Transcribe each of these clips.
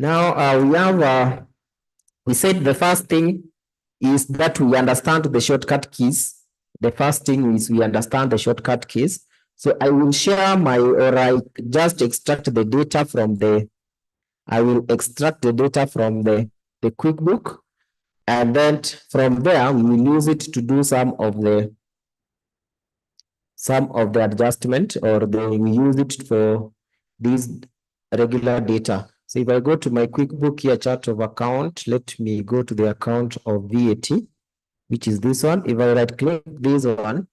Now we said the first thing is that we understand the shortcut keys. The first thing is we understand the shortcut keys. So I will share or I just extract the data from I will extract the data from the QuickBook, and then from there we will use it to do some of the adjustment, or we use it for these regular data. So if I go to my QuickBook here, chart of account, let me go to the account of VAT, which is this one. If I right click this one,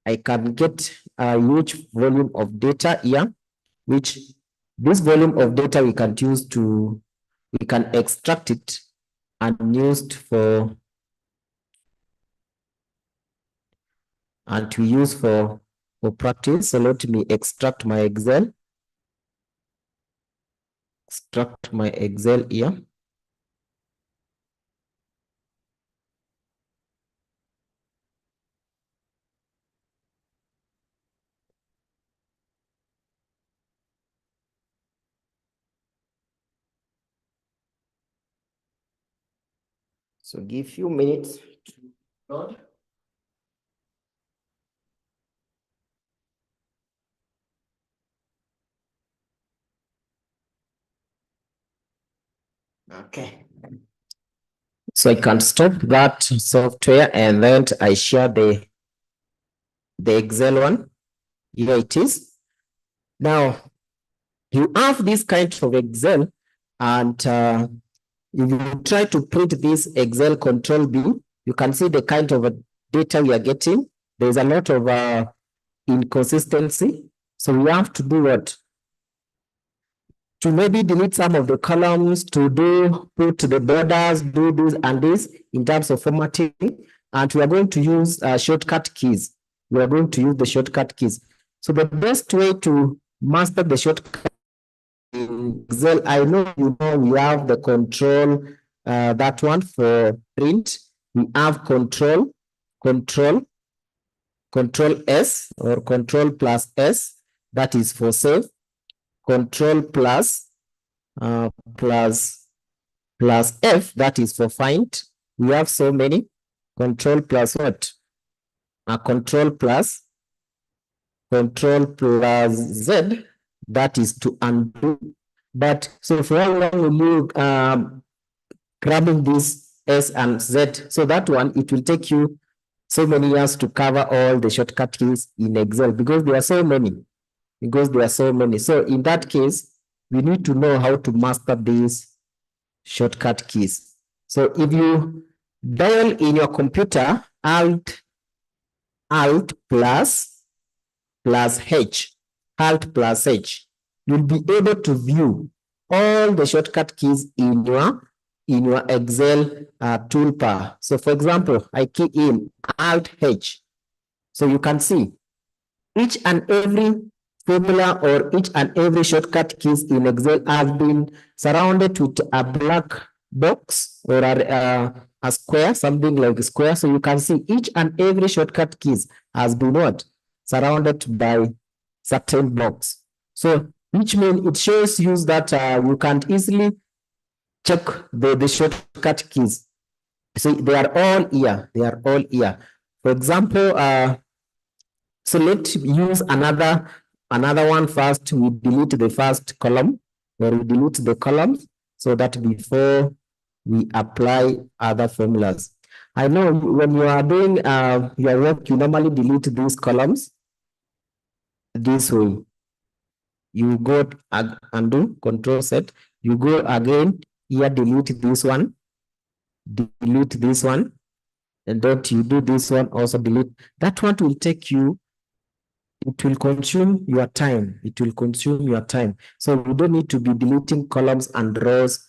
I can get a huge volume of data here, which this volume of data we can use we can extract it and used for, and to use for practice. So let me extract my Excel. Extract my Excel here. So give few minutes to load. Okay. So I can stop that software, and then I share the Excel one. Here it is. Now you have this kind of Excel, and if you try to print this Excel control B, you can see the kind of data we are getting. There's a lot of inconsistency. So we have to do what? To maybe delete some of the columns, to put the borders, do this and this in terms of formatting. And we are going to use shortcut keys. We are going to use the shortcut keys. So the best way to master the shortcut in Excel, I know we have the control, that one for print. We have control S or control plus S, that is for save. Control plus F, that is for find. We have so many. Control plus what? Control plus Z, that is to undo. But so for how long will you grabbing this S and Z? So that one, it will take you so many years to cover all the shortcut keys in Excel, because there are so many. So in that case, we need to know how to master these shortcut keys. So if you dial in your computer Alt plus H, you'll be able to view all the shortcut keys in your Excel toolbar. So for example, I key in Alt H. So you can see each and every formula or each and every shortcut keys in Excel has been surrounded with a black box or a square, something like a square. So you can see each and every shortcut keys has been what? Surrounded by certain box. So which means it shows you that you can easily check the shortcut keys. So they are all here. For example, so let's use another one first. We delete the first column, or we delete the columns, so that before we apply other formulas. I know when you are doing your work, you normally delete these columns this way. You go undo, control set, you go again here, delete this one, and then you do this one, also delete. That one will take you, it will consume your time. So we don't need to be deleting columns and rows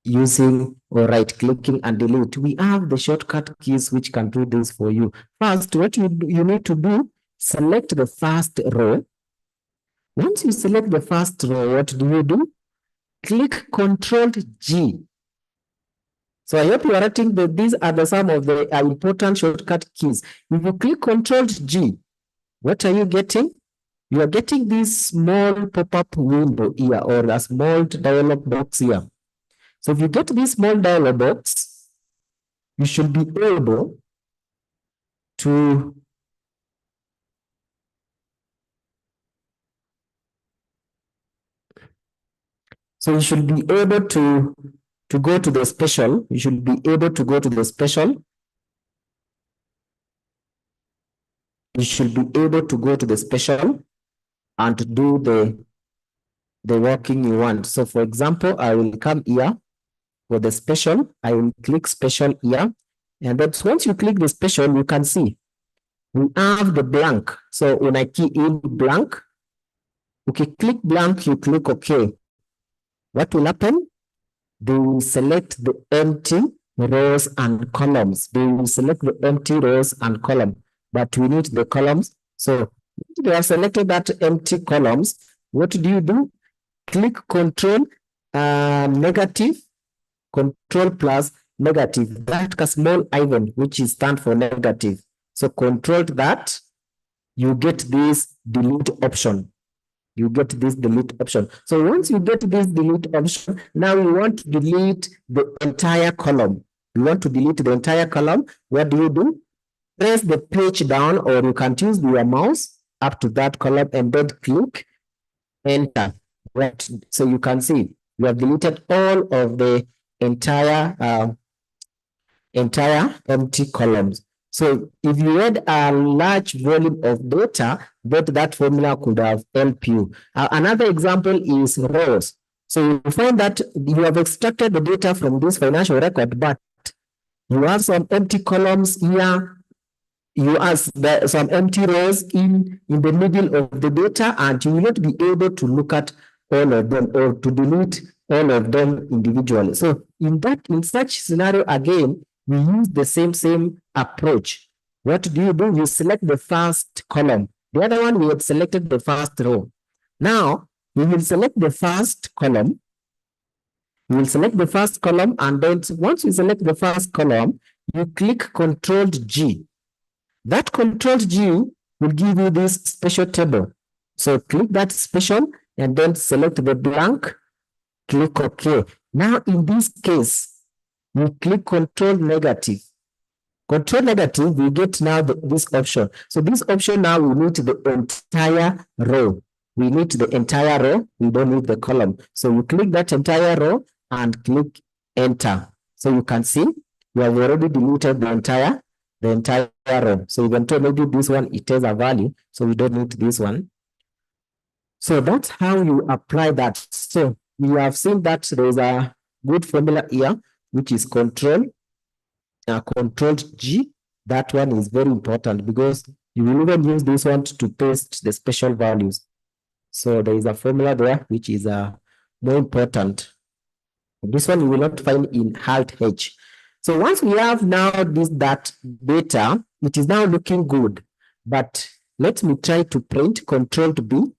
using or right-clicking and delete. We have the shortcut keys which can do this for you. First, what you need to do, select the first row. Once you select the first row, what do? Click Control G. So I hope you are writing that these are some of the important shortcut keys. If you click Control G, what are you getting? you are getting this small pop-up window here or a small dialog box here. So if you get this small dialog box, you should be able to you should be able to go to the special. You should be able to go to the special. You should be able to go to the special and do the working you want. So for example, I will come here for the special. I will click special here. And then once you click the special, you can see we have the blank. So when I key in blank, okay, click blank, you click OK. What will happen? They will select the empty rows and columns. They will select the empty rows and columns, but we need the columns. So they have selected that empty columns. What do? Click Control negative, Control plus negative. That a small icon which is stand for negative. So control that, you get this delete option. You get this delete option. So once you get this delete option, now you want to delete the entire column. You want to delete the entire column. What do? Press the page down, or you can use your mouse up to that column and then click enter. Right. So you can see you have deleted all of the entire empty columns. So if you had a large volume of data, that formula could have helped you. Another example is rows. So you find that you have extracted the data from this financial record, but you have some empty columns here. You have some empty rows in the middle of the data, and you will not be able to look at all of them or to delete all of them individually. So in such scenario, again, we use the same approach. What do? You select the first column. The other one, we have selected the first row. Now, we will select the first column. We will select the first column, and then once you select the first column, you click Control-G. That Control-G will give you this special table. So click that special, and then select the blank, click OK. Now, in this case, we click Control negative. Control negative, we get now this option. So this option now, we need the entire row. We need the entire row. We don't need the column. So you click that entire row and click enter. So you can see we have already deleted the entire row. So you can tell maybe this one, it has a value. So we don't need this one. So that's how you apply that. So we have seen that there is a good formula here, which is Control-G. That one is very important because you will even use this one to paste the special values. So there is a formula there which is more important. This one you will not find in Alt-H. So once we have now that data, it is now looking good. But let me try to print Control-B.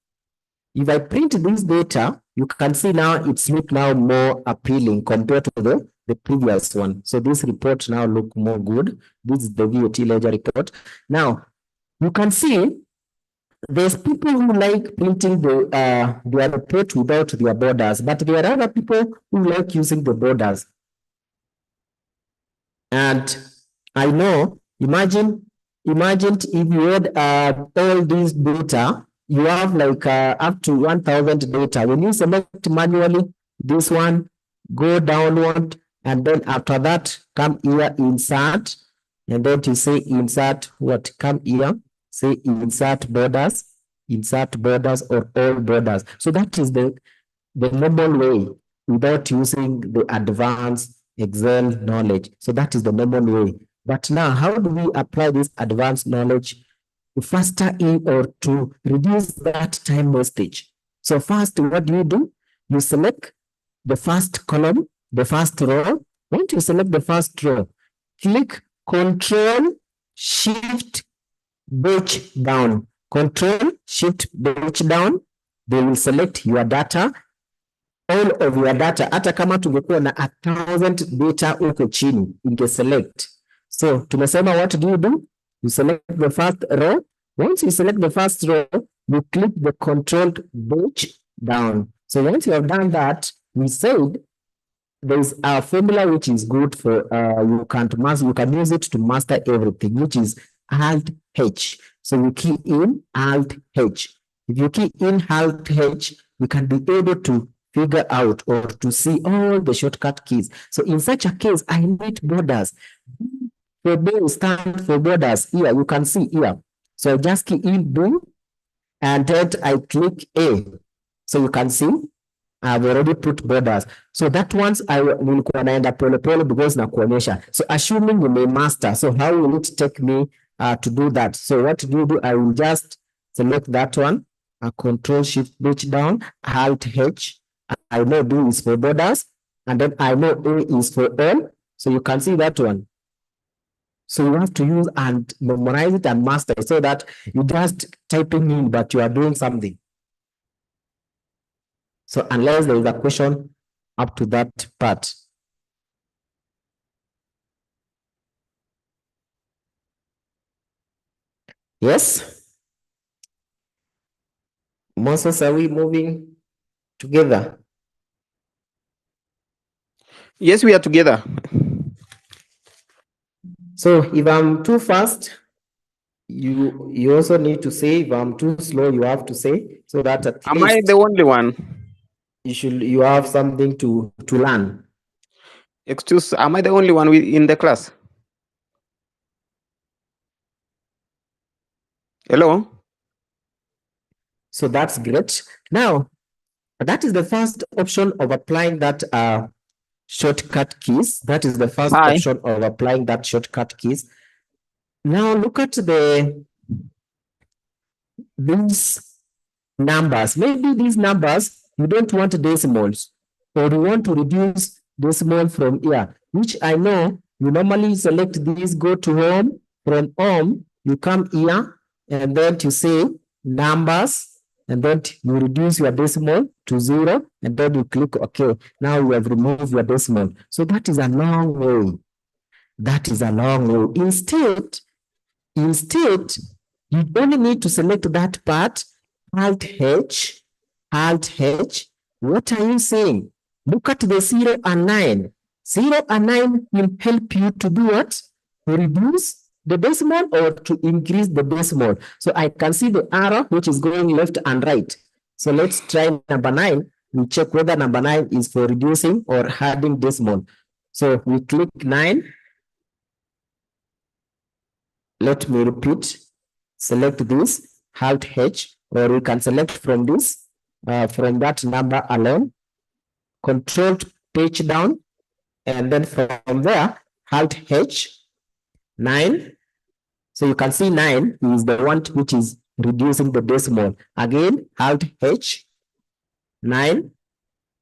If I print this data, you can see now it's look now more appealing compared to the previous one. So this report now look more good. This is the VAT ledger report. Now, you can see there's people who like printing their report without their borders, but there are other people who like using the borders. And I know, imagine if you had all these data, you have like up to 1,000 data. When you select manually this one, go downward, and then after that, come here, insert, and then to say insert what? Come here, say insert borders or all borders. So that is the normal way without using the advanced Excel knowledge. So that is the normal way. But now, how do we apply this advanced knowledge to faster in or to reduce that time wastage? So first, what do? You select the first column, the first row. Once you select the first row, click Control-Shift-Batch down. Control-Shift-Batch down. They will select your data. All of your data, hata kama tungekuwa na 1,000 data huko chini, select. So tumesema what do? You select the first row. Once you select the first row, you click the controlled page down. So once you have done that, we said there's a formula which is good for you can use it to master everything, which is Alt H. So you key in Alt H. If you key in Alt H, you can be able to figure out or to see all the shortcut keys. So in such a case, I need borders. For B stand for borders. Here you can see here. So I just key in B and then I click A. So you can see I've already put borders. So that once I will naenda polepole because na kuonyesha. So assuming you may master. So how will it take me to do that? So what do? I will just select that one, Control Shift H down, Alt H. I know B is for borders, and then I know A is for all. So you can see that one. So you have to use and memorize it and master it so that you just typing in, but you are doing something. So unless there is a question up to that part. Yes? Moses, are we moving together? Yes, we are together. So if I'm too fast, you also need to say. If I'm too slow, you have to say, so that at Am least I the only one? you have something to learn. Excuse, am I the only one in the class? Hello? So that's great. Now, that is the first option of applying that shortcut keys. That is the first Hi. option of applying that shortcut keys. Now look at these numbers. Maybe these numbers, you don't want decimals, or you want to reduce decimal from here, which I know you normally select these, go to home. From home, you come here, and then you say numbers, and then you reduce your decimal to 0, and then you click OK. Now you have removed your decimal. So that is a long way. That is a long way. Instead, you only need to select that part, Alt H, Alt H. What are you saying? Look at the 0 and 9. 0 and 9 will help you to do what? To reduce the decimal or to increase the decimal. So I can see the arrow which is going left and right. So let's try number 9. We check whether number 9 is for reducing or adding decimal. So we click 9. Let me repeat. Select this, Alt H, or we can select from this, from that number alone. Control page down, and then from there, Alt H, 9. So you can see 9 is the one which is reducing the decimal. Again, Alt H, 9.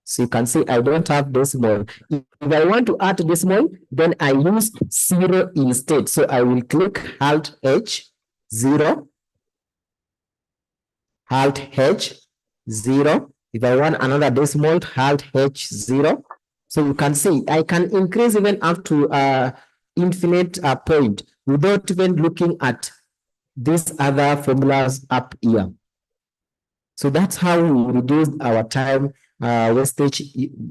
So you can see I don't have decimal. If I want to add decimal, then I use 0 instead. So I will click Alt H, 0. Alt H, 0. If I want another decimal, Alt H, 0. So you can see I can increase even up to infinite point without even looking at these other formulas up here. So that's how we reduce our time wastage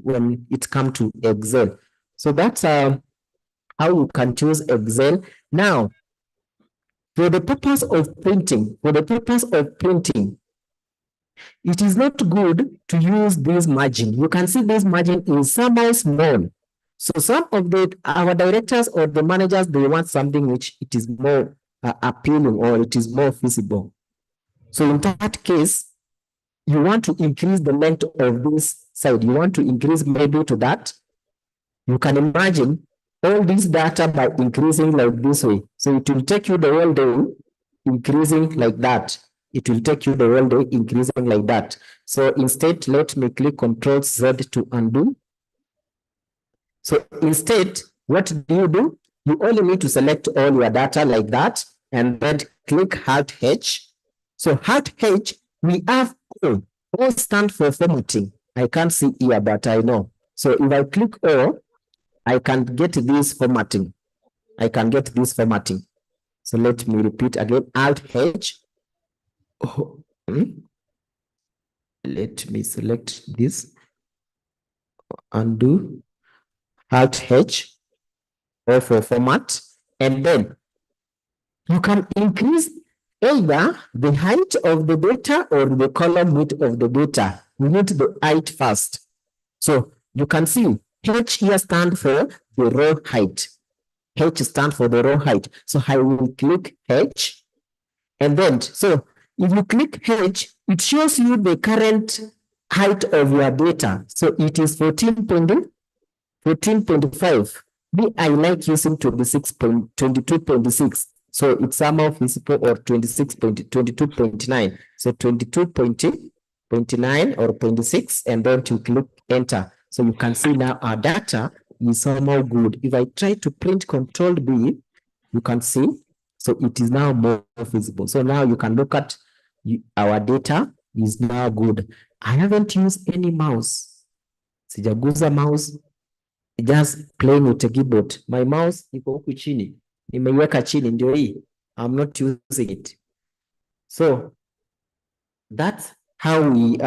when it comes to Excel. So that's how you can choose Excel. Now, for the purpose of printing, it is not good to use this margin. You can see this margin is somehow small. So some of our directors or the managers, they want something which it is more appealing or it is more feasible. So in that case, you want to increase the length of this side. You want to increase maybe to that. You can imagine all this data by increasing like this way. So it will take you the whole day increasing like that. It will take you the whole day increasing like that. So instead, let me click Control Z to undo. So instead, what do? You only need to select all your data like that and then click Alt H. So Alt H, we have O. O stand for formatting. I can't see here, but I know. So if I click O, I can get this formatting. So let me repeat again, Alt H. Let me select this, undo, Alt H, or for format, and then you can increase either the height of the data or the column width of the data. We need the height first. So you can see H here stands for the row height. H stands for the row height. So I will click H, and then, so if you click H, it shows you the current height of your data. So it is 14.5. Me, I like using 22.6. So it's somehow feasible, or 22.9. So 22.9 or 0.6, and then to click enter. So you can see now our data is somehow good. If I try to print Control B, you can see, so it is now more visible. So now you can look at our data is now good. I haven't used any mouse. Sijaguza mouse, just playing with a keyboard. My mouse iko huku chini, nimeiweka chini, ndio hii. I'm not using it. So that's how we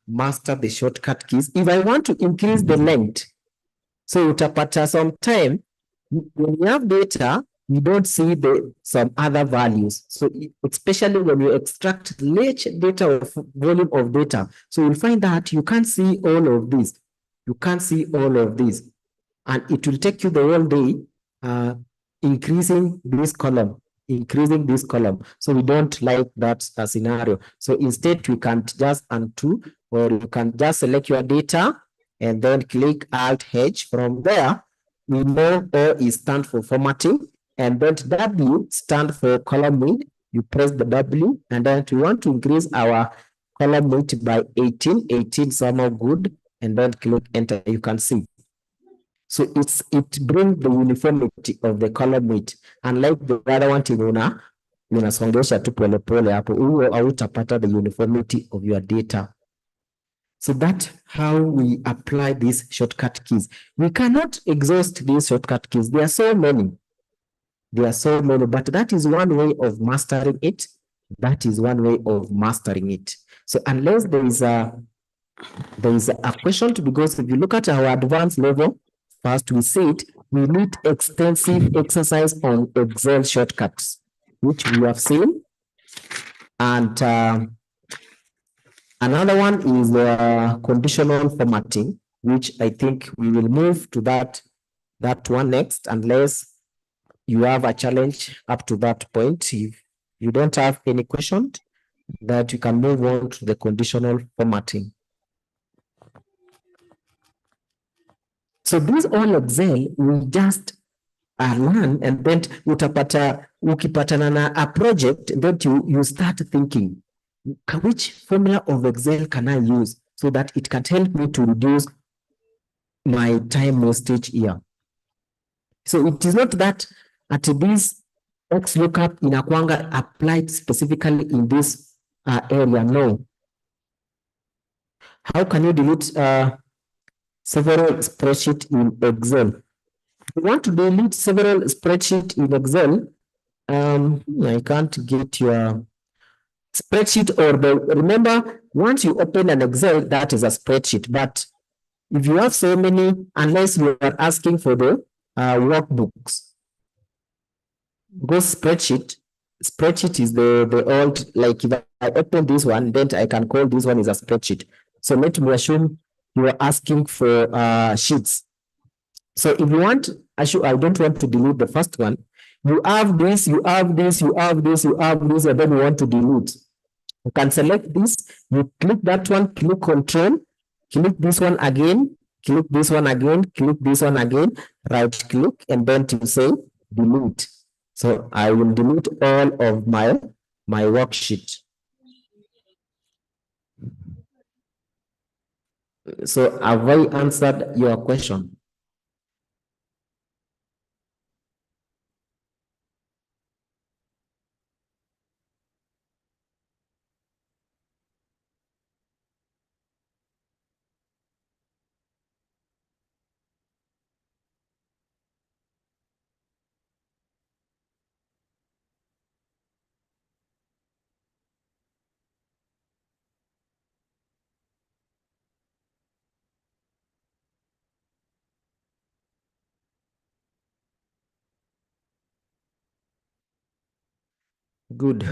master the shortcut keys. If I want to increase the length, so utapata sometime when you have data, you don't see some other values. So especially when you extract large data of volume of data, so you'll find that you can't see all of this. You can't see all of this. And it will take you the whole day increasing this column. So we don't like that scenario. So instead, we can just undo, or you can just select your data and then click Alt H. From there, we know O is stand for formatting, and then W stand for column width. You press the W, and then we want to increase our column width by 18 somehow good, and then click enter. You can see. So it brings the uniformity of the column width, unlike the other one unasongesha tu polepole hapo, huo hautapata the uniformity of your data. So that's how we apply these shortcut keys. We cannot exhaust these shortcut keys. There are so many. But that is one way of mastering it. So unless there is a question to be goes, if you look at our advanced level, first we said we need extensive exercise on Excel shortcuts, which we have seen. And another one is conditional formatting, which I think we will move to that one next, unless you have a challenge up to that point. If you don't have any question, that you can move on to the conditional formatting. So this all Excel will just learn, and then ukipatana na a project, then you start thinking, which formula of Excel can I use so that it can help me to reduce my time wastage here. So it is not that at this XLOOKUP inakwanga applied specifically in this area. No. How can you delete several spreadsheets in Excel? If you want to delete several spreadsheets in Excel, I can't get your spreadsheet, or remember, once you open an Excel, that is a spreadsheet. But if you have so many, unless you are asking for the workbooks, go spreadsheet is the old, like if I open this one, then I can call this one is a spreadsheet. So let me assume you are asking for sheets. So if you want, I don't want to delete the first one. You have this, and then you want to delete. You can select this, you click that one, click Control, click this one again, click this one again, click this one again, right click, and then to say delete. So I will delete all of my worksheet. So have I answered your question? Good.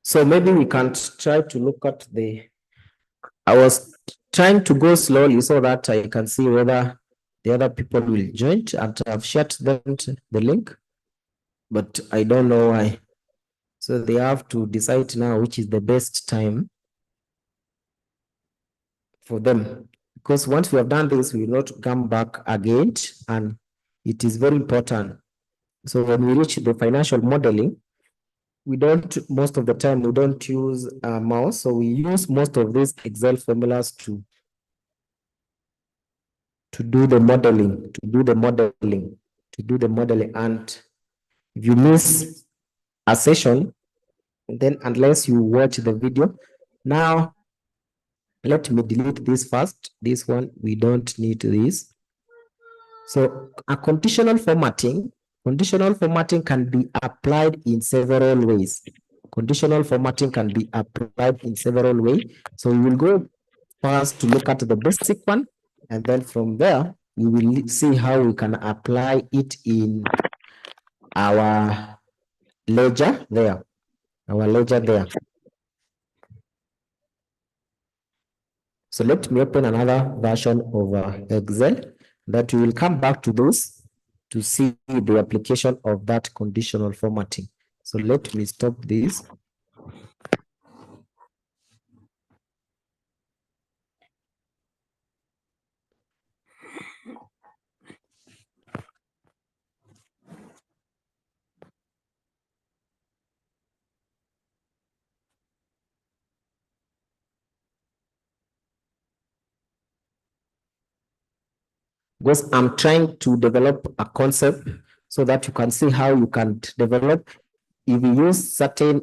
So maybe we can try to look at I was trying to go slowly so that I can see whether the other people will join, and I've shared them the link, but I don't know why. So they have to decide now which is the best time for them. Because once we have done this, we will not come back again, and it is very important. So when we reach the financial modeling, we don't, most of the time, we don't use a mouse. So we use most of these Excel formulas to do the modeling, And if you miss a session, then unless you watch the video, now let me delete this first. This one, we don't need this. So a conditional formatting can be applied in several ways. So we will go first to look at the basic one, and then from there, we will see how we can apply it in our ledger there. So let me open another version of Excel that we will come back to this to see the application of that conditional formatting. So let me stop this. Because I'm trying to develop a concept so that you can see how you can develop. If you use certain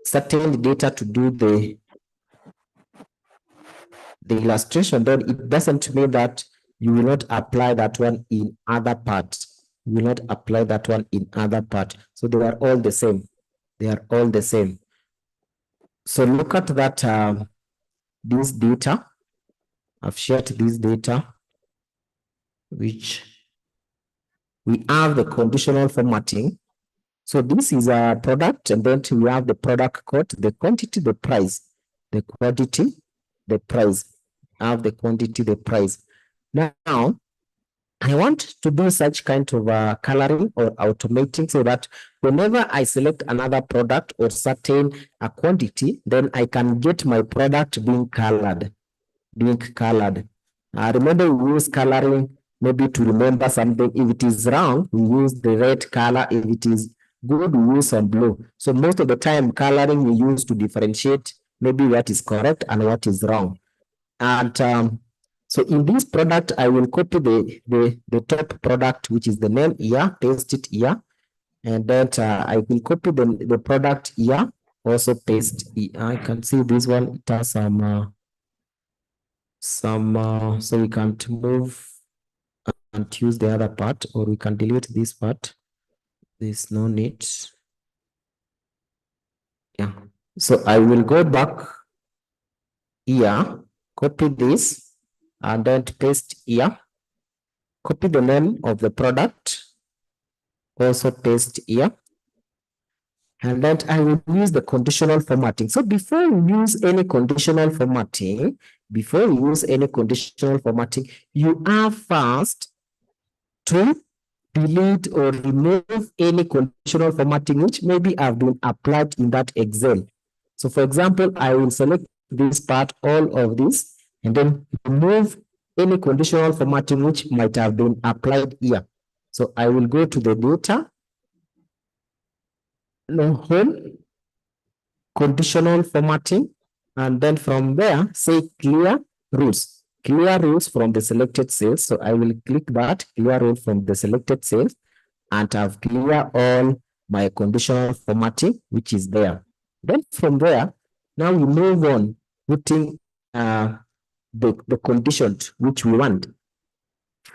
data to do the illustration, then it doesn't mean that you will not apply that one in other parts. You will not apply that one in other part. So they are all the same. So look at that, this data. I've shared this data, which we have the conditional formatting. So this is a product, and then we have the product code, the quantity, the price, the quantity, the price. I have the quantity, the price. Now, I want to do such kind of coloring or automating so that whenever I select another product or certain quantity, then I can get my product being colored. Remember, we use coloring maybe to remember something. If it is wrong, we use the red color. If it is good, we use some blue. So most of the time, coloring we use to differentiate maybe what is correct and what is wrong. And so in this product, I will copy the top product, which is the name here, paste it here. And then I will copy the product here, also paste here. I can see this one, it has so we can move and choose the other part, or we can delete this part. There's no need. Yeah. So I will go back here, copy this, and then paste here. Copy the name of the product, also paste here. And then I will use the conditional formatting. So before we use any conditional formatting, you have first to delete or remove any conditional formatting which maybe have been applied in that Excel. So for example, I will select this part, all of this, and then remove any conditional formatting which might have been applied here. So I will go to the data, home, conditional formatting, and then from there, say clear rules. Clear rules from the selected cells. So I will click that, clear rule from the selected cells, and I've cleared all my conditional formatting, which is there. Then from there, now we move on putting the conditions which we want.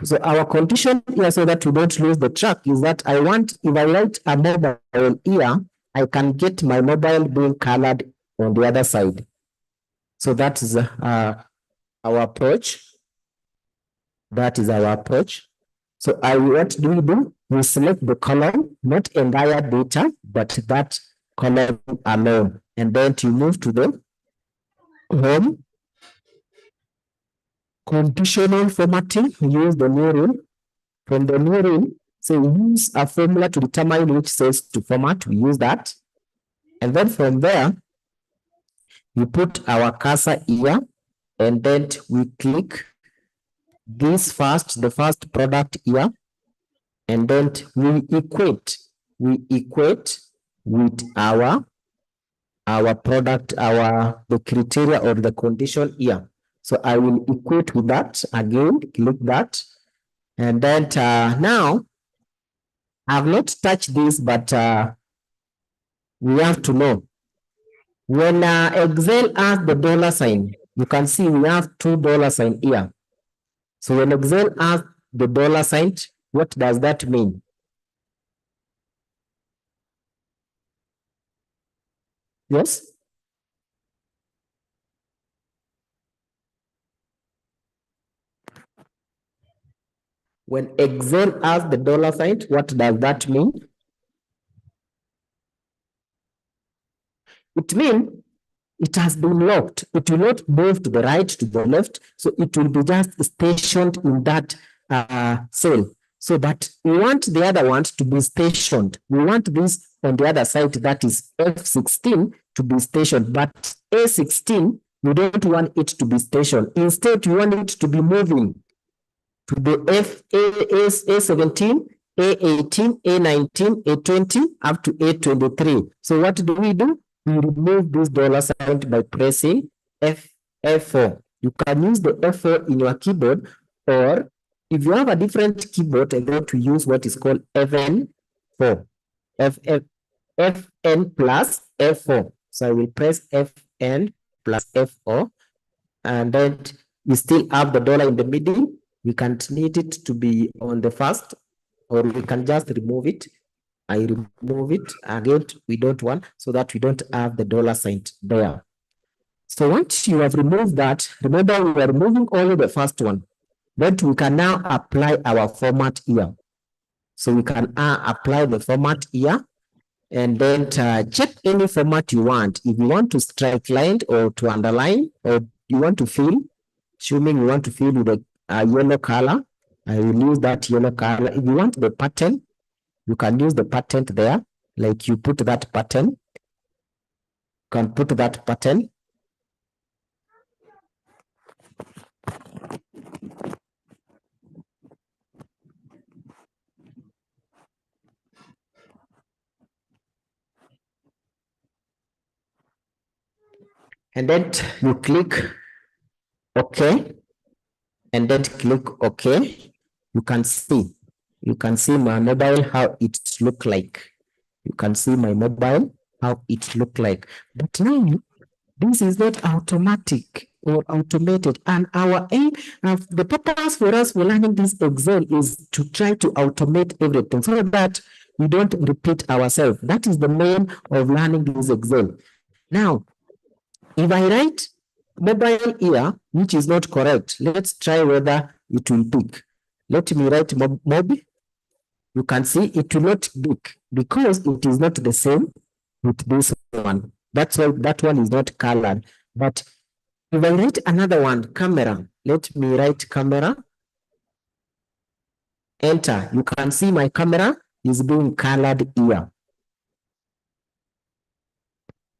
So our condition here, so that we don't lose the track, is that I want, if I write a mobile here, I can get my mobile being colored on the other side. So that is our approach. So what do we do? We select the column, not entire data, but that column alone. And then to move to the home, conditional formatting, use the new rule. From the new rule, so we use a formula to determine which cells to format. We use that. And then from there, we put our cursor here, and then we click this first, the first product here, and then we equate with our product, the criteria or the condition here. So I will equate with that again, click that, and then now I've not touched this, but we have to know when Excel has the dollar sign, you can see we have $2 here. So when Excel has the dollar sign, what does that mean? Yes? When Excel has the dollar sign, what does that mean? It means it has been locked. It will not move to the right, to the left. So it will be just stationed in that cell. So but we want the other ones to be stationed. We want this on the other side, that is F16, to be stationed. But A16, we don't want it to be stationed. Instead, we want it to be moving to the A17, A18, A19, A20, up to A23. So what do? We remove this dollar sign by pressing F4. You can use the F4 in your keyboard, or if you have a different keyboard, I'm going to use what is called FN4. FN plus F4. So I will press FN plus F4, and then we still have the dollar in the middle. We can't need it to be on the first, or we can just remove it. I remove it again. We don't want, so that we don't have the dollar sign there. So once you have removed that, remember we are removing only the first one. Then we can now apply our format here. So we can apply the format here, and then check any format you want. If you want to strike line or to underline, or you want to fill, assuming you want to fill with a yellow color, I will use that yellow color. If you want the pattern, you can use the pattern there, like you put that pattern. You can put that pattern. And then you click OK, and then click OK. You can see my mobile, how it look like. You can see my mobile, how it look like. But now, this is not automatic or automated. And our aim, the purpose for us for learning this Excel is to try to automate everything so that we don't repeat ourselves. That is the main of learning this Excel. Now, if I write mobile here, which is not correct, let's try whether it will pick. Let me write mob. You can see it will not pick because it is not the same with this one. That's why that one is not colored. But if I write another one, camera, let me write camera, enter. You can see my camera is being colored here.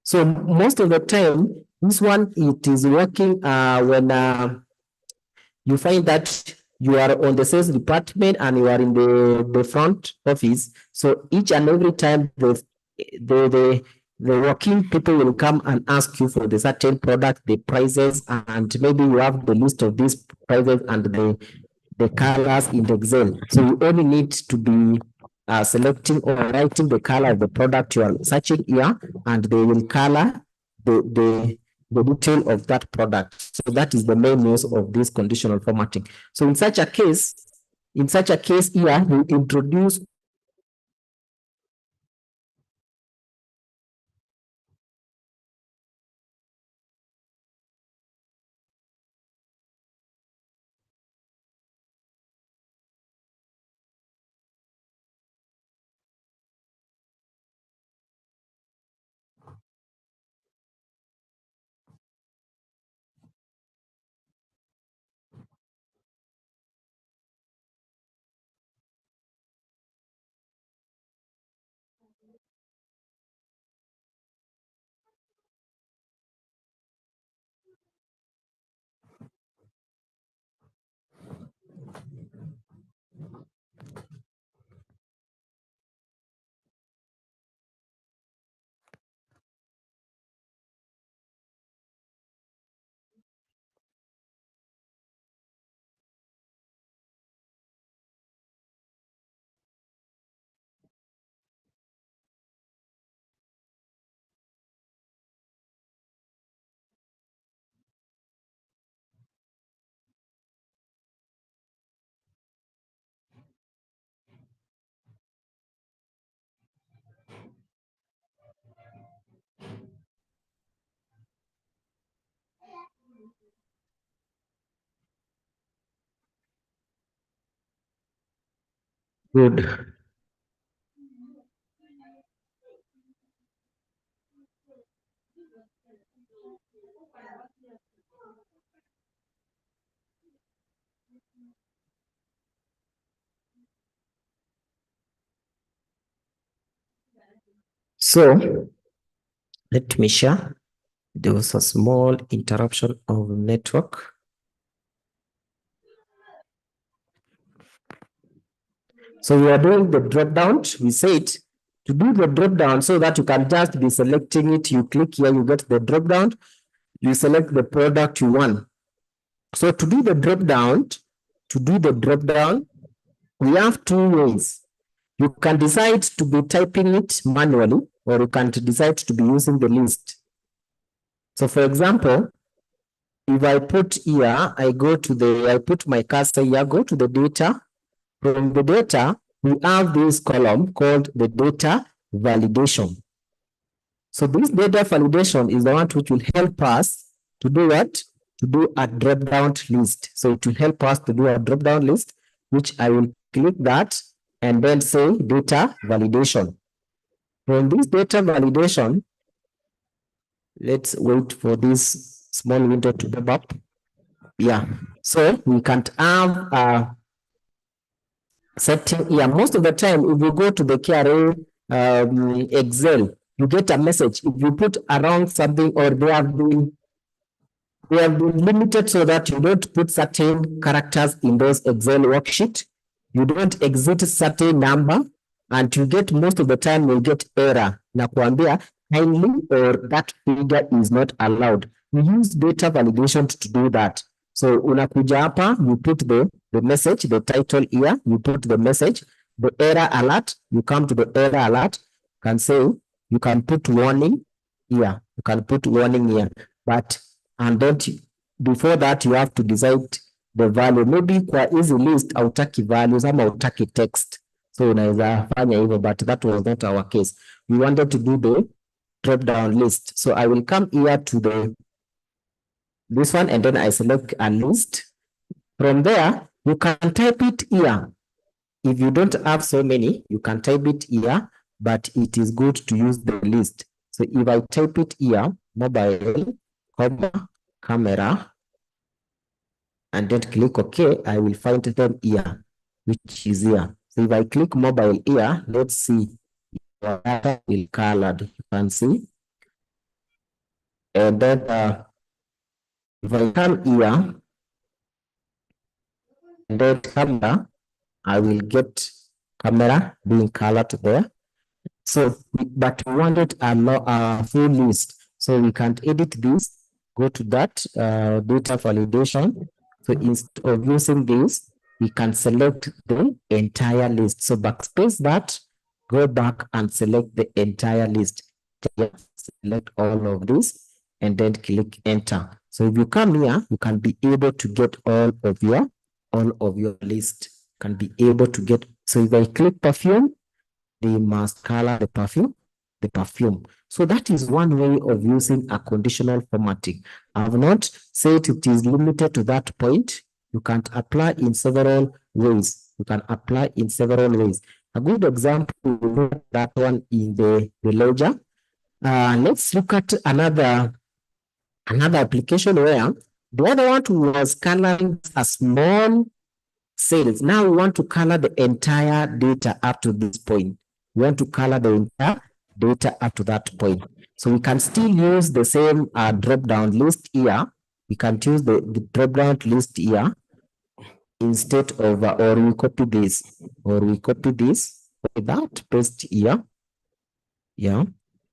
So most of the time, this one, it is working when you find that you are on the sales department and you are in the front office. So each and every time the working people will come and ask you for the certain product, the prices, and maybe you have the list of these prices and the colors in the Excel. So you only need to be selecting or writing the color of the product you are searching here, and they will color the detail of that product. So that is the main use of this conditional formatting. So in such a case here, we introduce Good. So let me share. There was a small interruption of network. So we are doing the drop down. We said to do the drop down so that you can just be selecting it. You click here, you get the drop down. You select the product you want. So to do the drop down, we have two ways. You can decide to be typing it manually, or you can decide to be using the list. So for example, if I put here, I put my cursor here, go to the data. From the data, we have this column called the data validation. So this data validation is the one which will help us to do what? To do a drop-down list. So it will help us to do a drop-down list, which I will click that and then say data validation. From this data validation, let's wait for this small window to pop up. Yeah, so we can't have a setting here. Most of the time, if you go to the KRA Excel, you get a message. If you put around something or they have been limited so that you don't put certain characters in those Excel worksheet. You don't exit certain number, and you get most of the time you get error. Na kuambia kindly or that figure is not allowed. We use data validation to do that. So unakuja hapa, you put the message, the title here, you put the message, the error alert, you come to the error alert, can say, you can put warning here, you can put warning here, but and don't before that you have to decide the value. Maybe kwa hizi list hautaki values ama hautaki text, so unaweza fanya hivyo, but that was not our case. We wanted to do the drop down list. So I will come here to this one and then I select a list. From there, you can type it here. If you don't have so many, you can type it here, but it is good to use the list. So if I type it here, mobile, camera, and then click OK, I will find them here, which is here. So if I click mobile here, let's see, your data will colored, you can see. And then if I come here, and then camera, I will get camera being colored there. So, but we wanted a full list. So we can't edit this, go to that data validation. So instead of using this, we can select the entire list. So backspace that, go back and select the entire list. Select all of this and then click enter. So if you come here, you can be able to get all of your list. Can be able to get. So if I click perfume, they must color the perfume. So that is one way of using a conditional formatting. I have not said it is limited to that point. You can apply in several ways. A good example, that one in the ledger. Let's look at another application where the other one was coloring a small cells. Now we want to color the entire data up to this point. We want to color the entire data up to that point. So we can still use the same drop-down list here. We can choose the drop-down list here instead of, or we copy this, that, paste here. Yeah.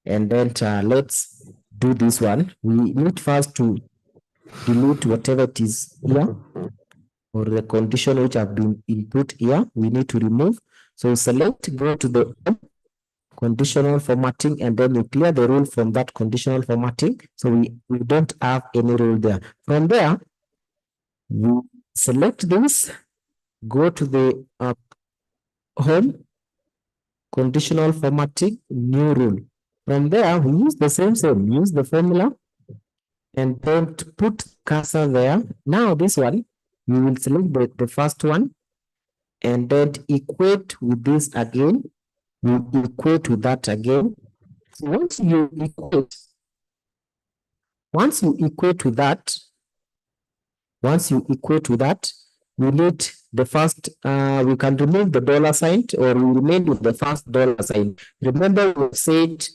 And then let's do this one. We need first to delete whatever it is here, or the condition which have been input here, we need to remove. So select, go to the conditional formatting, and then we clear the rule from that conditional formatting. So we don't have any rule there. From there, we select this, go to the home, conditional formatting, new rule. From there, we use the same, use the formula, and then to put cursor there. Now this one, we will select the first one, and then equate with this again. We equate with that again. So once you equate with that, we need the first, we can remove the dollar sign, or we remain with the first dollar sign. Remember, we said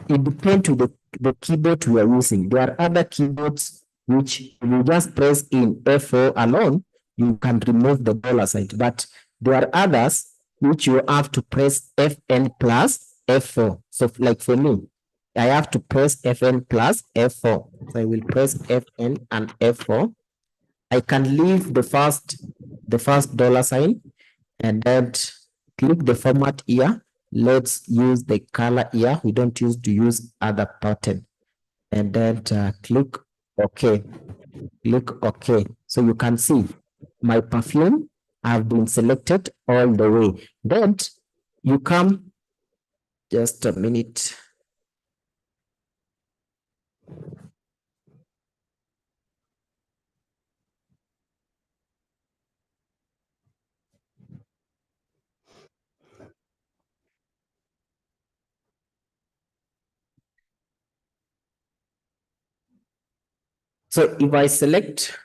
it depends on the keyboard we are using. There are other keyboards which you just press in F4 alone, you can remove the dollar sign. But there are others which you have to press FN plus F4. So like for me, I have to press FN plus F4. So I will press FN and F4. I can leave the first dollar sign and then click the format here. Let's use the color here. We don't use other pattern. And then click OK. Click OK. So you can see my perfume have been selected all the way. Then you come, just a minute. So if I select,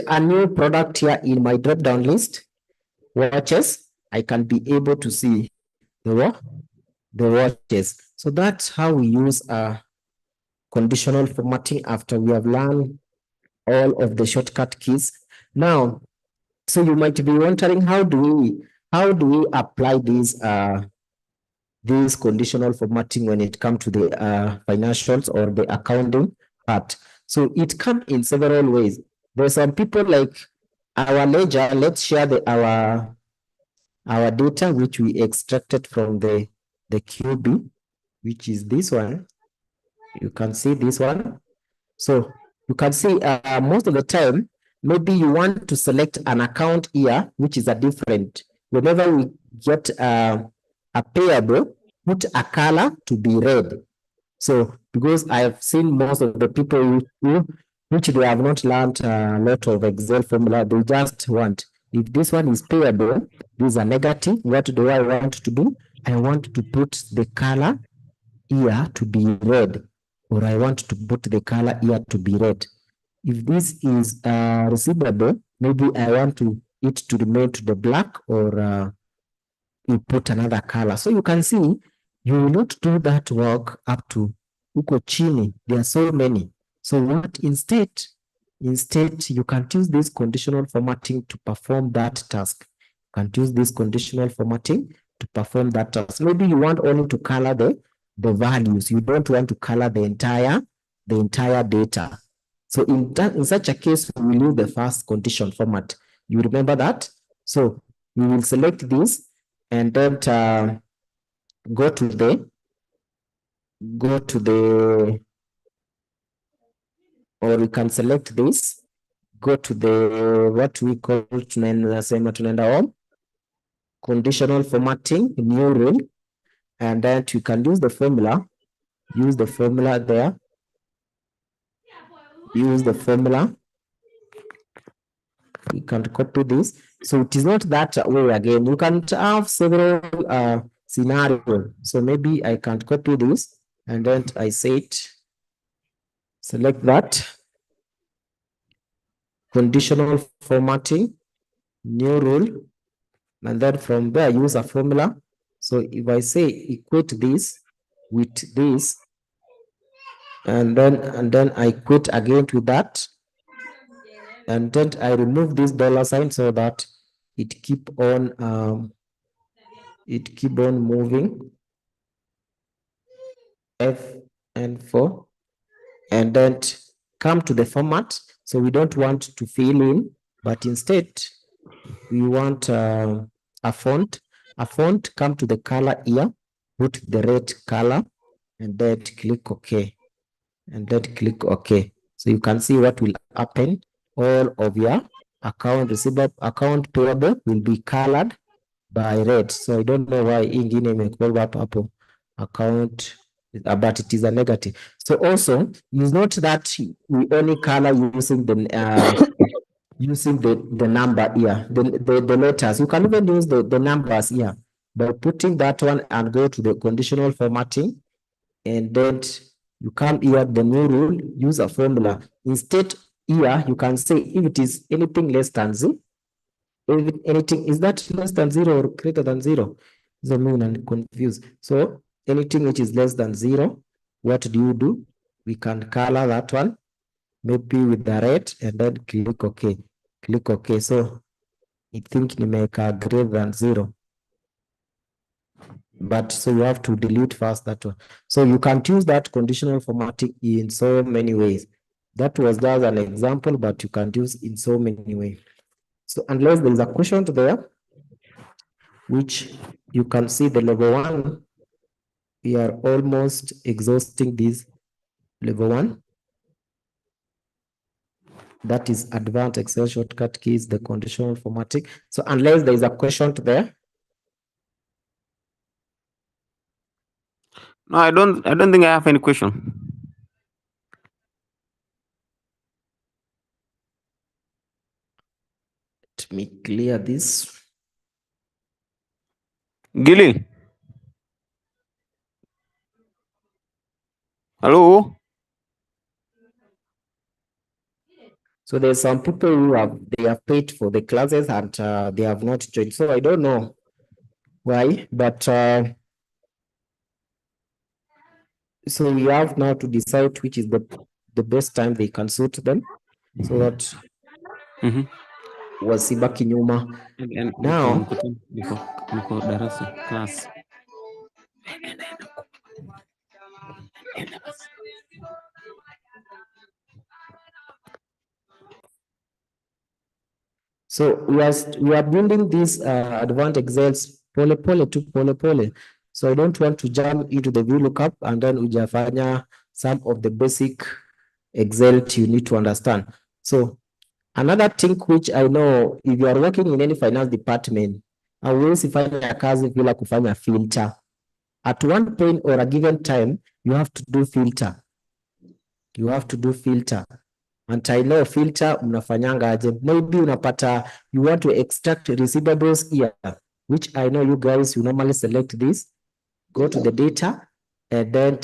a new product here in my drop-down list, watches, I can be able to see the watches. So that's how we use conditional formatting after we have learned all of the shortcut keys. Now, so you might be wondering, how do we apply this conditional formatting when it comes to the financials or the accounting part? So it comes in several ways. There's some people like our ledger. Let's share our data which we extracted from the QB, which is this one. You can see this one. So you can see most of the time, maybe you want to select an account here, which is a different. Whenever we get a payable, put a color to be red. So because I have seen most of the people which they have not learned a lot of Excel formula, they just want, if this one is payable, this is a negative, what do I want to do? I want to put the color here to be red, or I want to put the color here to be red. If this is receivable, maybe I want it to remain to the black, or you put another color. So you can see, you will not do that work up to uko chini. There are so many. So what instead you can use this conditional formatting to perform that task. You can use this conditional formatting to perform that task. Maybe you want only to color the values. You don't want to color the entire data. So in such a case, we will use the first condition format. You remember that? So we will select this and then go to the, or we can select this, go to the, what we call tunaenda home, conditional formatting, new rule, and then you can use the formula there, use the formula. You can copy this. So it is not that way again. You can have several scenarios. So maybe I can copy this and then I say it, select that, conditional formatting, new rule, and then from there use a formula. So if I say equate this with this, and then I equate again to that, and then I remove this dollar sign so that it keep on moving, F and 4, and then come to the format. So we don't want to fill in, but instead we want a font. Come to the color here, put the red color, and then click OK. And then click OK. So you can see what will happen. All of your account receivable, account payable will be colored by red. So I don't know why ingine imekuwa hapo account but it is a negative. So also, it's not that we only color using the number here, the letters. You can even use the numbers here by putting that one and go to the conditional formatting, and then you come here, the new rule, use a formula. Instead, here you can say if it is anything less than 0, if anything is that less than 0 or greater than 0, so mean and confused. So anything which is less than 0, what do? We can color that one, maybe with the red, and then click OK. Click OK. So I think nimeweka greater than 0. But so you have to delete first that one. So you can use that conditional formatting in so many ways. That was just an example, but you can use in so many ways. So unless there is a question there, which you can see the level 1, we are almost exhausting this level 1. That is advanced Excel shortcut keys, the conditional formatting. So unless there is a question there. No, I don't think I have any question. Let me clear this. Gilly. Hello. So there's some people who have paid for the classes and they have not joined. So I don't know why, but so we have now to decide which is the best time they can suit them, so that wasibaki nyuma. Now niko darasa class. so we are building these advanced Excels pole pole. So I don't want to jump into the VLOOKUP and then ujafanya some of the basic Excel you need to understand. So another thing which I know, if you are working in any finance department, hauwezi fanya kazi bila kufanya filter. At one point or a given time, you have to do filter. You have to do filter. And I know filter mnafanyanga aje. Maybe unapata, you want to extract receivables here, which I know you guys, you normally select this, go to the data, and then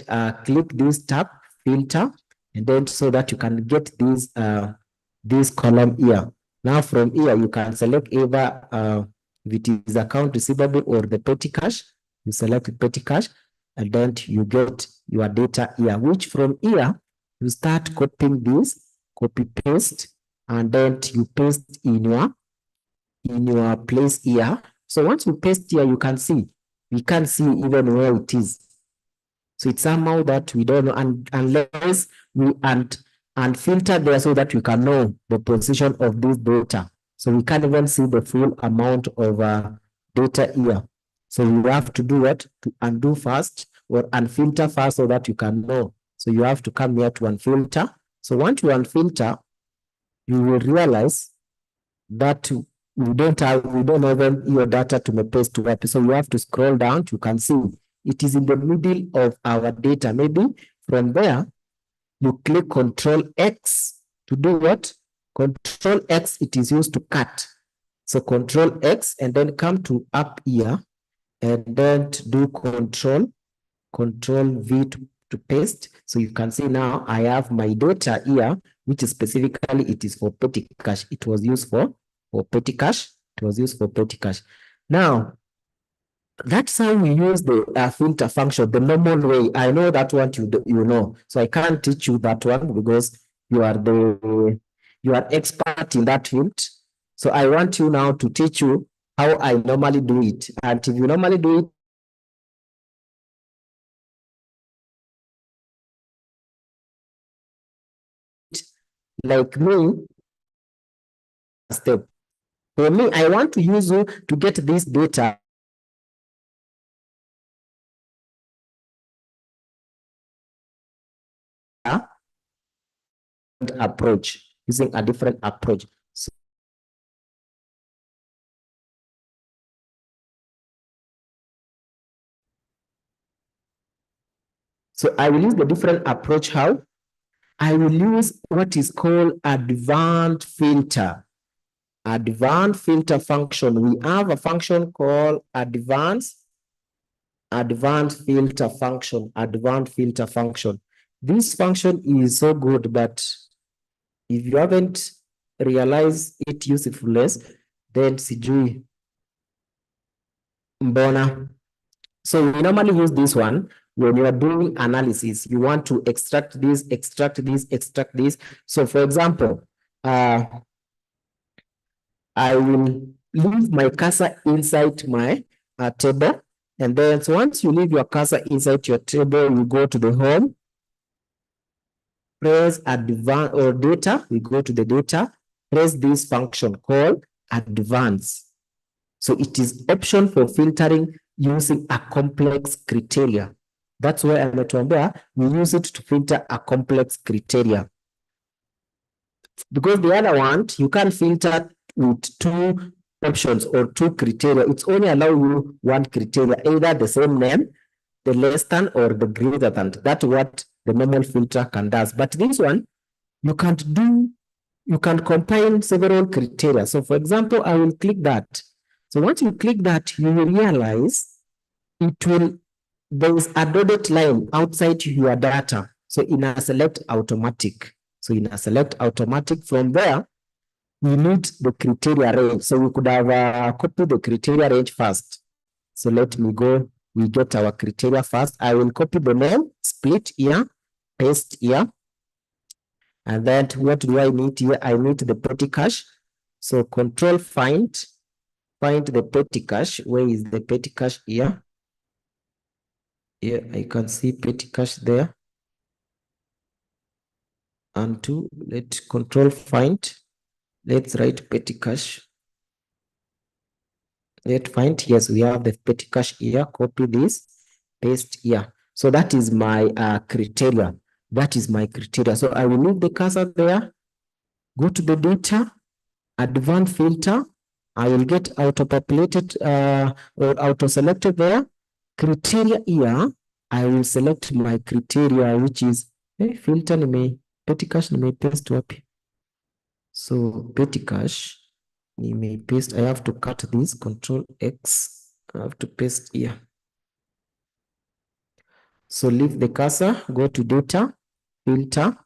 click this tab, filter, and then so that you can get this column here. Now from here, you can select either if it is account receivable or the petty cash, you select petty cash, and then you get your data here, which from here, you start copying this, copy paste, and then you paste in your place here. So once you paste here, you can see, we can't see even where it is. So it's somehow that we don't know, and unless we and filter there so that we can know the position of this data. So we can't even see the full amount of data here. So you have to do what? To undo first or unfilter first so that you can know. So you have to come here to unfilter. So once you unfilter, you will realize that we don't have your data to paste to what. So you have to scroll down. You can see it is in the middle of our data. Maybe from there, you click Control X to do what? Control X, it is used to cut. So Control X and then come to up here and then do Control V to paste. So you can see now I have my data here, which is specifically it is for petty cash. It was used for petty cash. It was used for petty cash. Now, that's how we use the filter function, the normal way. I know that one you know, so I can't teach you that one because you are expert in that field. So I want you now to teach you how I normally do it. And if you normally do it like me, step. For me, I want to use you to get this data approach, using a different approach. So I will use the different approach. How? I will use what is called advanced filter. Advanced filter function. We have a function called advanced filter function. Advanced filter function. This function is so good, but if you haven't realized its usefulness, then sijui mbona. So we normally use this one when you are doing analysis. You want to extract this, extract this, extract this. So for example, I will leave my cursor inside my table. And then so once you leave your cursor inside your table, you go to the home, press advanced or data. We go to the data, press this function called advanced. So it is option for filtering using a complex criteria. That's why ametuambia we use it to filter a complex criteria. Because the other one, you can't filter with two options or two criteria. It's only allow you one criteria, either the same name, the less than, or the greater than. That's what the normal filter can do. But this one, you can't do, you can combine several criteria. So for example, I will click that. So once you click that, you will realize there is a dotted line outside your data. So in a select automatic. So in a select automatic, from there, we need the criteria range. So we could have copied the criteria range first. So let me go. We get our criteria first. I will copy the name, split here, paste here. And then what do I need here? I need the petty cache. So control find the petty cache. Where is the petty cache here? Here I can see petty cache there. And to let control find. Let's write petty cache. Let's find, yes, we have the petty cache here. Copy this, paste here. So that is my criteria. That is my criteria. So I will leave the cursor there. Go to the data, advanced filter. I will get auto-populated or auto-selected there. Criteria here, I will select my criteria, which is filter petty cache paste wapi. So petty cache, paste. I have to cut this, Control X. I have to paste here. So leave the cursor, go to data, filter,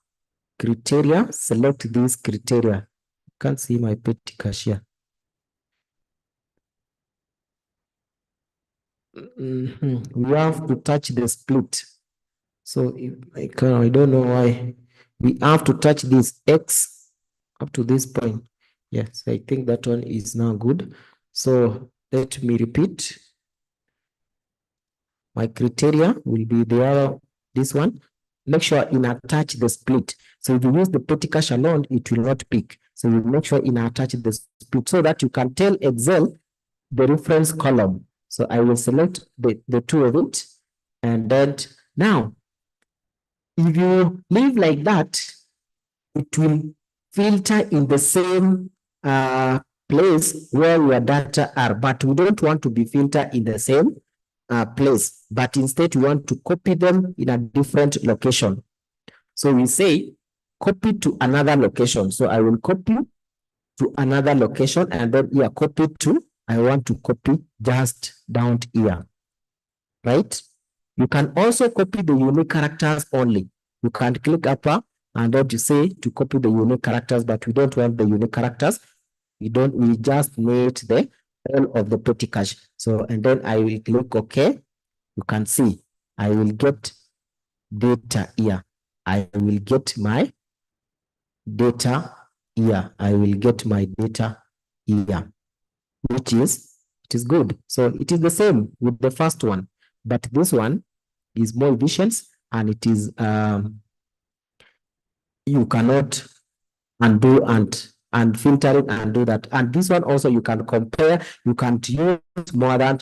criteria, select this criteria. You can't see my petty cache here. We have to touch the split. So if I don't know why. We have to touch this X up to this point. Yes, I think that one is now good. So let me repeat. My criteria will be there, this one. Make sure in attach the split. So if you use the petty cache alone, it will not pick. So you make sure in attach the split so that you can tell Excel the reference column. So I will select the two of it. And then now, if you leave like that, it will filter in the same place where your data are. But we don't want to be filtered in the same place, but instead we want to copy them in a different location. So we say copy to another location. So I will copy to another location and then here copy to, I want to copy just down here, right? You can also copy the unique characters only. You can click upper and then you say to copy the unique characters, but we don't want the unique characters. We just need the all of the petty cache. So, and then I will click OK. You can see I will get data here. I will get my data here. I will get my data here, which is, it is good. So it is the same with the first one, but this one is more efficient and it is, you cannot undo and filter it and do that. And this one also you can compare, you can use more than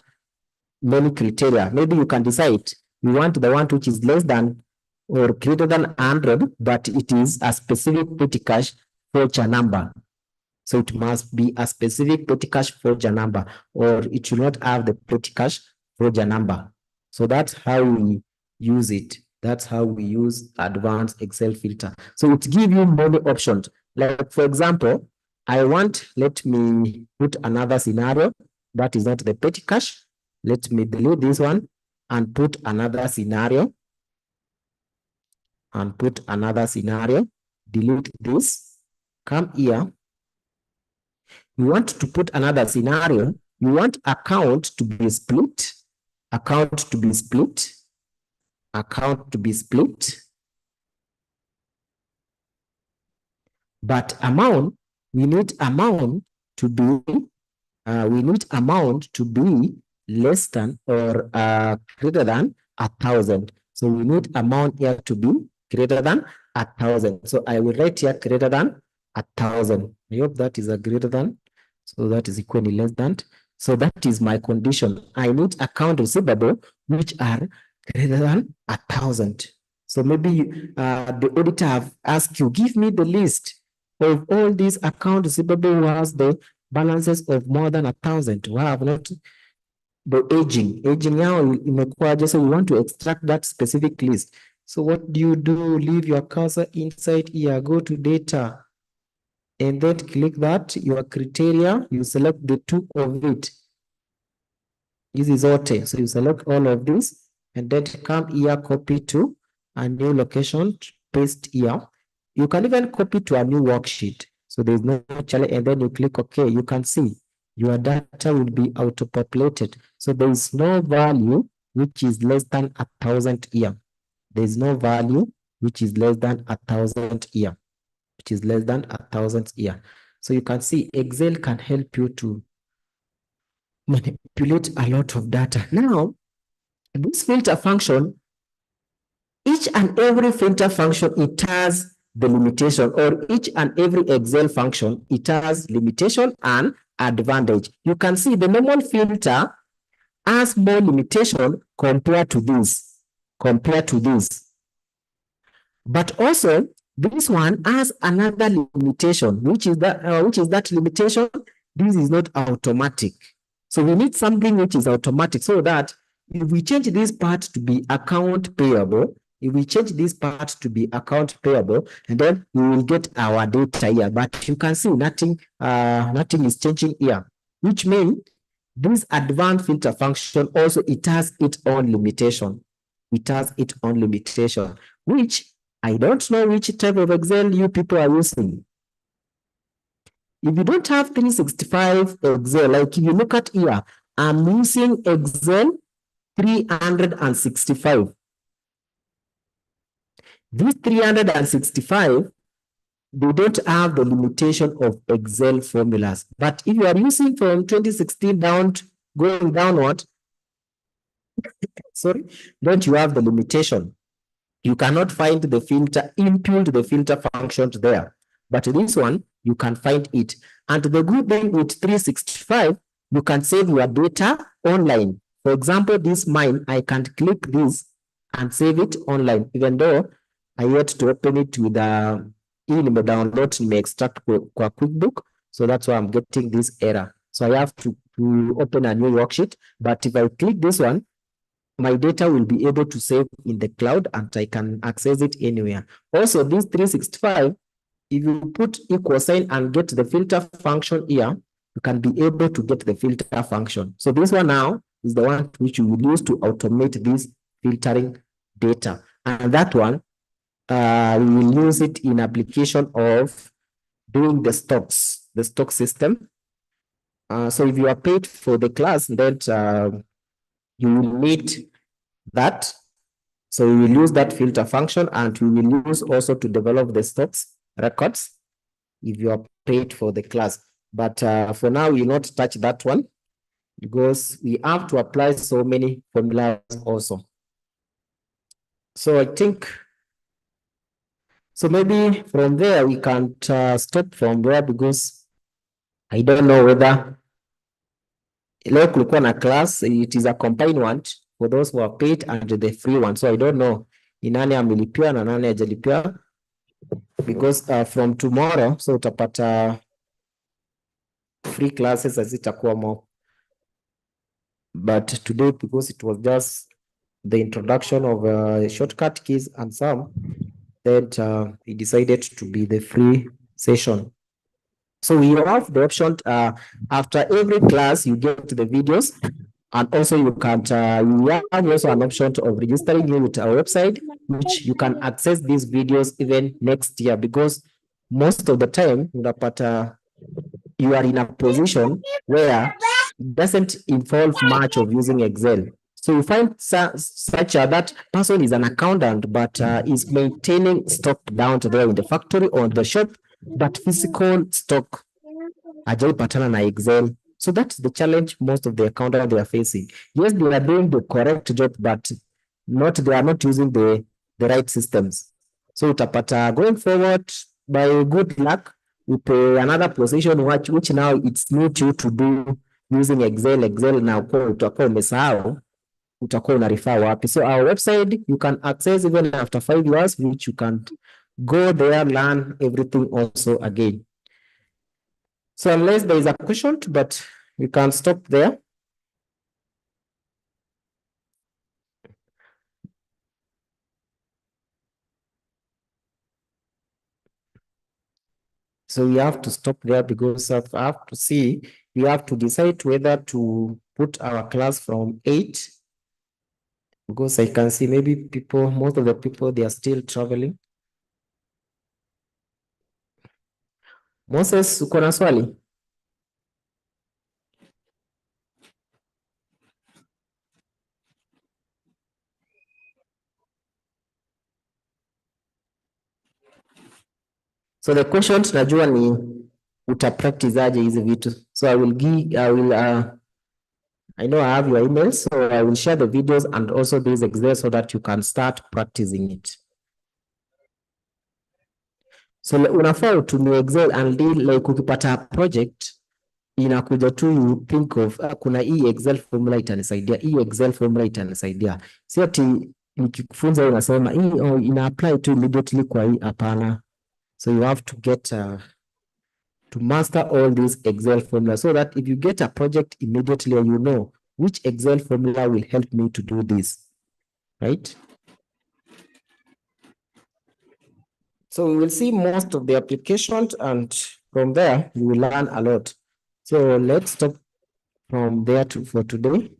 many criteria. Maybe you can decide you want the one which is less than or greater than 100, but it is a specific petty cache feature number. So it must be a specific petty cache feature number, or it should not have the petty cache feature number. So that's how we use it. That's how we use advanced Excel filter. So it gives you many options. Like for example, let me put another scenario that is not the petty cash. Let me delete this one and put another scenario. Delete this. Come here. You want to put another scenario. You want account to be split. But amount, we need amount to be less than or greater than 1,000. So we need amount here to be greater than 1,000. So I will write here greater than 1,000. I hope that is a greater than. So that is equally less than. So that is my condition. I need account receivable which are greater than 1,000. So maybe the auditor have asked you, give me the list of all these account receivable who has the balances of more than 1,000. We have not the aging yao imekuwaje, so you want to extract that specific list. So what do? Leave your cursor inside here, go to data, and then click that, your criteria, you select the two of it. This is OTE. So you select all of this, and then come here, copy to a new location, paste here. You can even copy to a new worksheet. So there's no challenge, and then you click OK. You can see your data will be auto-populated. So there is no value which is less than 1,000 here. There is no value which is less than 1,000 here. So you can see Excel can help you to manipulate a lot of data. Now, this filter function, each and every filter function, it has the limitation, or each and every Excel function, it has limitation and advantage. You can see the normal filter has more limitation compared to this. But also, this one has another limitation, which is that limitation. This is not automatic. So we need something which is automatic, so that if we change this part to be account payable, and then we will get our data here. But you can see nothing is changing here, which means this advanced filter function also, it has its own limitation. Which I don't know which type of Excel you people are using. If you don't have 365 Excel, like if you look at here, I'm using Excel 365. This 365, they don't have the limitation of Excel formulas. But if you are using from 2016 down, going downward, don't you have the limitation? You cannot find the filter, impute the filter functions there. But this one, you can find it. And the good thing with 365, you can save your data online. For example, this mine, I can click this and save it online, even though I had to open it with download, extract kwa QuickBook. So that's why I'm getting this error. So I have to open a new worksheet. But if I click this one, my data will be able to save in the cloud and I can access it anywhere. Also, this 365, if you put equal sign and get the filter function here, you can be able to get the filter function. So this one now is the one which you will use to automate this filtering data. And that one, we will use it in application of doing the stock system. So if you are paid for the class, then you will need that. So we will use that filter function, and we will use also to develop the stocks records if you are paid for the class. But for now, we will not touch that one because we have to apply so many formulas also. So I think, so maybe from there we can't stop from there, because I don't know whether leo kulikuwa na class, it is a combined one for those who are paid and the free one. So I don't know ni nani amelipia na nani hajalipia, because from tomorrow, so utapata free classes hazitakuwa more. But today, because it was just the introduction of shortcut keys and some, then it decided to be the free session. So you have the option after every class you get the videos, and also you can you have also an option of registering you with our website, which you can access these videos even next year, because most of the time you are in a position where it doesn't involve much of using Excel. So you find such that person is an accountant, but is maintaining stock down to there in the factory or the shop, but physical stock hajaipatana na Excel. So that's the challenge most of the accountants they are facing. Yes, they are doing the correct job, but they are not using the right systems. So utapata going forward, by good luck, we pay another position which now it's need you to do using Excel na utakuwa umesahau utakuwa una refer wapi. So our website you can access even after 5 years, which you can go there, learn everything also again. So unless there is a question, but we can stop there. So we have to stop there because I have to see, we have to decide whether to put our class from 8, because I can see maybe most of the people, they are still traveling. Moses, uko na swali? So the question tunajua ni utapractice aje hizi vitu. So I know I have your email, so I will share the videos and also these Excel so that you can start practicing it. So unafaa utumie Excel until like ukipata project inakuja tu, you think of kuna hii Excel formula itanisaidia, hii Excel formula itanisaidia. Si ati nikikufunza unasema hii ina apply tu immediately kwa hii, hapana. So you have to get to master all these Excel formulas so that if you get a project immediately, you know which Excel formula will help me to do this, right? So we will see most of the applications, and from there, you will learn a lot. So let's stop from there for today.